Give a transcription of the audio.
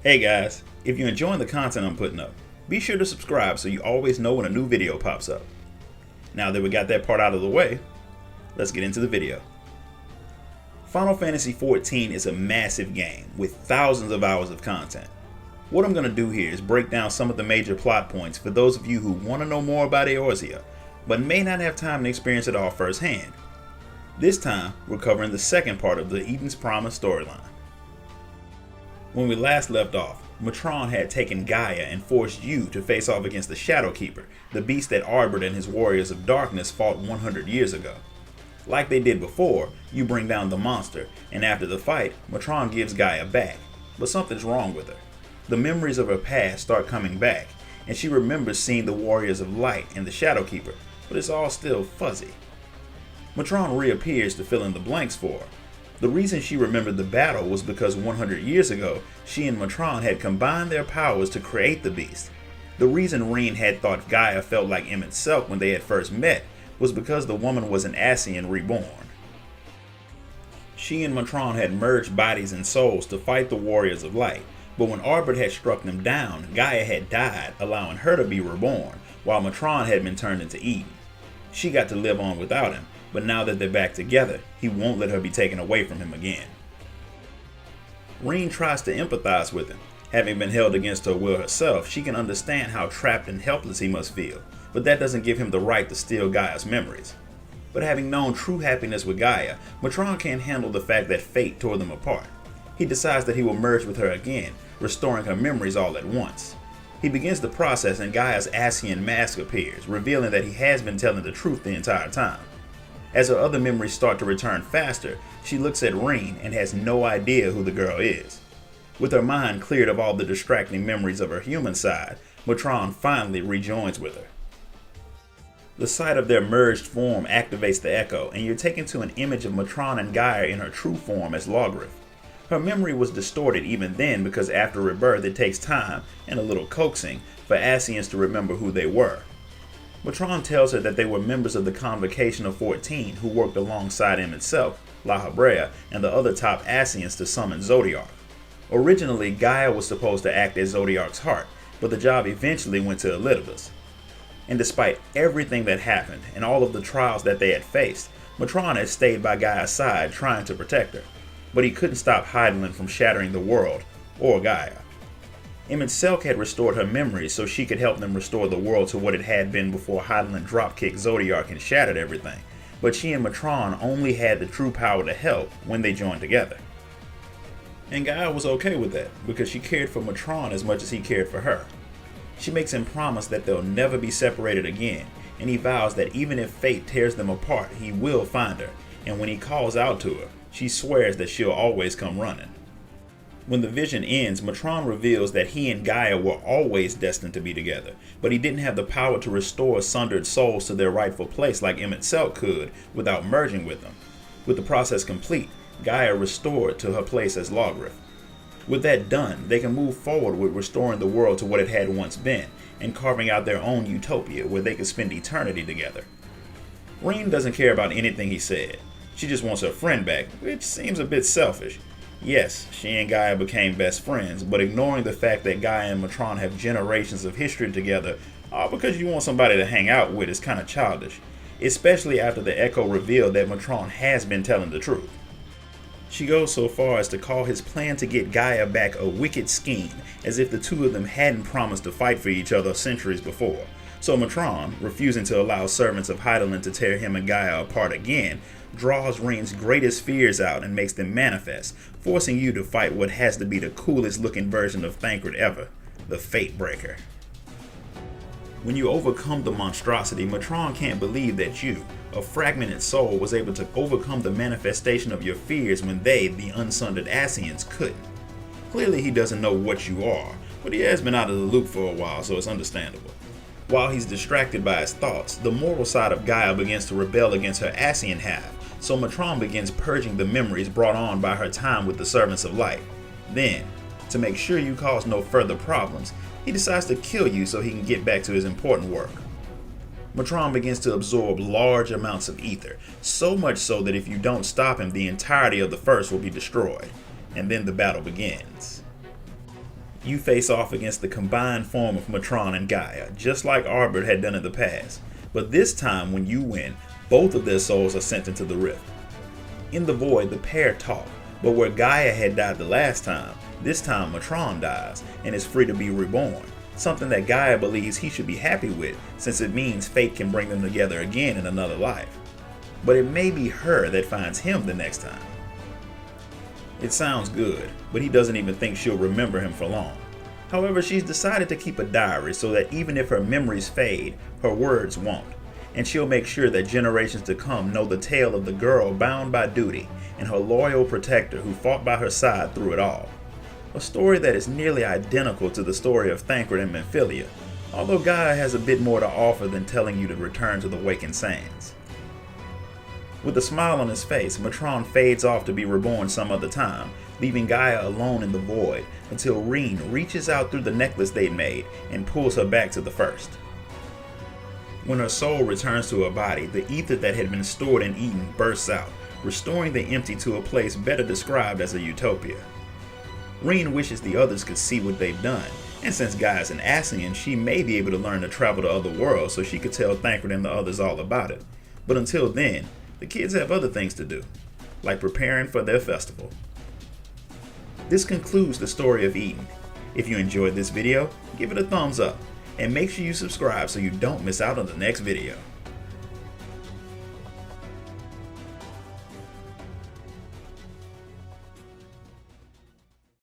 Hey guys, if you're enjoying the content I'm putting up, be sure to subscribe so you always know when a new video pops up. Now that we got that part out of the way, let's get into the video. Final Fantasy XIV is a massive game with thousands of hours of content. What I'm going to do here is break down some of the major plot points for those of you who want to know more about Eorzea, but may not have time to experience it all firsthand. This time, we're covering the second part of the Eden's Promise storyline. When we last left off, Mitron had taken Gaia and forced you to face off against the Shadowkeeper, the beast that Arbor and his warriors of darkness fought 100 years ago. Like they did before, you bring down the monster, and after the fight, Mitron gives Gaia back, but something's wrong with her. The memories of her past start coming back, and she remembers seeing the warriors of light and the Shadowkeeper, but it's all still fuzzy. Mitron reappears to fill in the blanks for her. The reason she remembered the battle was because 100 years ago, she and Mitron had combined their powers to create the beast. The reason Rean had thought Gaia felt like Eorzea when they had first met was because the woman was an Ascian reborn. She and Mitron had merged bodies and souls to fight the warriors of light, but when Arbor had struck them down, Gaia had died, allowing her to be reborn, while Mitron had been turned into Eden. She got to live on without him, but now that they're back together, he won't let her be taken away from him again. Rean tries to empathize with him. Having been held against her will herself, she can understand how trapped and helpless he must feel, but that doesn't give him the right to steal Gaia's memories. But having known true happiness with Gaia, Mitron can't handle the fact that fate tore them apart. He decides that he will merge with her again, restoring her memories all at once. He begins the process and Gaia's Ascian mask appears, revealing that he has been telling the truth the entire time. As her other memories start to return faster, she looks at Rean and has no idea who the girl is. With her mind cleared of all the distracting memories of her human side, Mitron finally rejoins with her. The sight of their merged form activates the echo, and you're taken to an image of Mitron and Gaia in her true form as Logrith. Her memory was distorted even then because after rebirth it takes time, and a little coaxing, for Ascians to remember who they were. Mitron tells her that they were members of the Convocation of 14 who worked alongside him itself, Eorzea, and the other top Ascians to summon Zodiark. Originally, Gaia was supposed to act as Zodiark's heart, but the job eventually went to Elidibus. And despite everything that happened and all of the trials that they had faced, Mitron had stayed by Gaia's side trying to protect her. But he couldn't stop Hydaelyn from shattering the world, or Gaia. Eorzea had restored her memories so she could help them restore the world to what it had been before Hydaelyn dropkicked Zodiark and shattered everything, but she and Mitron only had the true power to help when they joined together. And Gaia was okay with that, because she cared for Mitron as much as he cared for her. She makes him promise that they'll never be separated again, and he vows that even if fate tears them apart, he will find her, and when he calls out to her, she swears that she'll always come running. When the vision ends, Mitron reveals that he and Gaia were always destined to be together, but he didn't have the power to restore sundered souls to their rightful place like Eorzea could without merging with them. With the process complete, Gaia restored to her place as Logrith. With that done, they can move forward with restoring the world to what it had once been, and carving out their own utopia where they could spend eternity together. Rean doesn't care about anything he said. She just wants her friend back, which seems a bit selfish. Yes, she and Gaia became best friends, but ignoring the fact that Gaia and Mitron have generations of history together all because you want somebody to hang out with is kind of childish, especially after the Echo revealed that Mitron has been telling the truth. She goes so far as to call his plan to get Gaia back a wicked scheme, as if the two of them hadn't promised to fight for each other centuries before. So Mitron, refusing to allow servants of Hydaelyn to tear him and Gaia apart again, draws Rean's greatest fears out and makes them manifest, forcing you to fight what has to be the coolest looking version of Thancred ever, the Fatebreaker. When you overcome the monstrosity, Mitron can't believe that you, a fragmented soul, was able to overcome the manifestation of your fears when they, the unsundered Ascians, couldn't. Clearly he doesn't know what you are, but he has been out of the loop for a while, so it's understandable. While he's distracted by his thoughts, the moral side of Gaia begins to rebel against her Ascian half, so Mitron begins purging the memories brought on by her time with the Servants of Light. Then, to make sure you cause no further problems, he decides to kill you so he can get back to his important work. Mitron begins to absorb large amounts of ether, so much so that if you don't stop him, the entirety of the First will be destroyed, and then the battle begins. You face off against the combined form of Mitron and Gaia, just like Arbor had done in the past. But this time, when you win, both of their souls are sent into the rift. In the void, the pair talk, but where Gaia had died the last time, this time Mitron dies and is free to be reborn, something that Gaia believes he should be happy with, since it means fate can bring them together again in another life. But it may be her that finds him the next time. It sounds good, but he doesn't even think she'll remember him for long. However, she's decided to keep a diary so that even if her memories fade, her words won't. And she'll make sure that generations to come know the tale of the girl bound by duty and her loyal protector who fought by her side through it all. A story that is nearly identical to the story of Thancred and Memphilia, although Gaia has a bit more to offer than telling you to return to the Wakened Sands. With a smile on his face, Mitron fades off to be reborn some other time, leaving Gaia alone in the void until Reen reaches out through the necklace they'd made and pulls her back to the first. When her soul returns to her body, the ether that had been stored and eaten bursts out, restoring the empty to a place better described as a utopia. Reen wishes the others could see what they've done, and since Gaia's an Ascian, she may be able to learn to travel to other worlds so she could tell Thancred and the others all about it. But until then, the kids have other things to do, like preparing for their festival. This concludes the story of Eden. If you enjoyed this video, give it a thumbs up, and make sure you subscribe so you don't miss out on the next video.